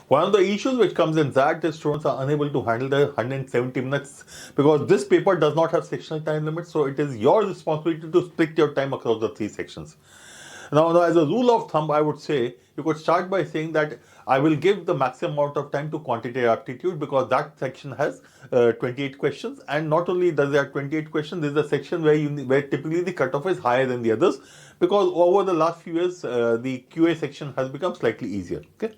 One of the issues which comes in that is students are unable to handle the 170 minutes because this paper does not have sectional time limits, so it is your responsibility to split your time across the 3 sections. Now, as a rule of thumb, I would say you could start by saying that I will give the maximum amount of time to quantitative aptitude because that section has 28 questions, and not only does it have 28 questions, this is a section where typically the cutoff is higher than the others because over the last few years the QA section has become slightly easier. Okay.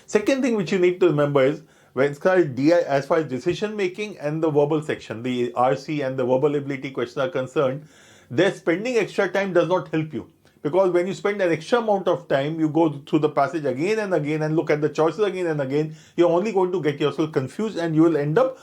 Second thing which you need to remember is when it's called DI, as far as decision making and the verbal section, the RC and the verbal ability questions are concerned, their spending extra time does not help you. Because when you spend an extra amount of time, you go through the passage again and again and look at the choices again and again, you're only going to get yourself confused and you will end up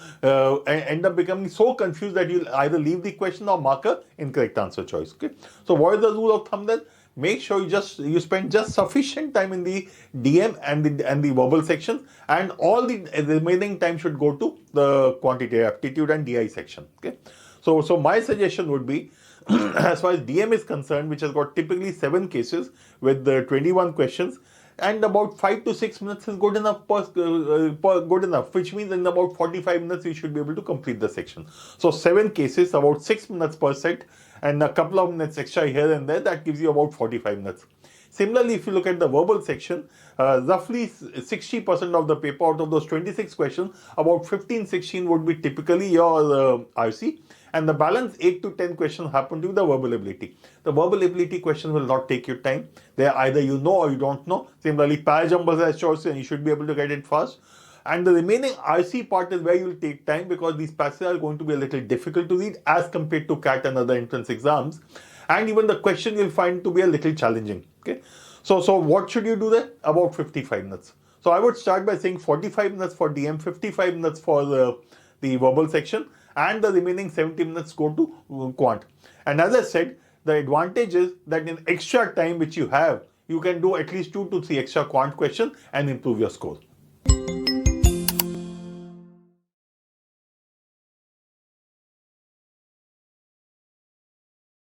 becoming so confused that you'll either leave the question or mark a incorrect answer choice. Okay. So what is the rule of thumb then? Make sure you spend just sufficient time in the DM and the verbal section, and all the remaining time should go to the quantitative aptitude and DI section. Okay, so my suggestion would be as far as DM is concerned, which has got typically 7 cases with the 21 questions, and about 5 to 6 minutes is good enough, good enough, which means in about 45 minutes you should be able to complete the section. So 7 cases, about 6 minutes per set, and a couple of minutes extra here and there, that gives you about 45 minutes. Similarly, if you look at the verbal section, roughly 60% of the paper, out of those 26 questions, about 15-16 would be typically your RC, and the balance 8 to 10 questions happen to be the verbal ability. The verbal ability question will not take your time. They are either you know or you don't know. Similarly, parajumpers has choices and you should be able to get it fast. And the remaining RC part is where you will take time because these passages are going to be a little difficult to read as compared to CAT and other entrance exams. And even the question you'll find to be a little challenging. Okay. So what should you do there? About 55 minutes. So I would start by saying 45 minutes for DM, 55 minutes for the verbal section, and the remaining 70 minutes go to quant. And as I said, the advantage is that in extra time which you have, you can do at least 2 to 3 extra quant questions and improve your score.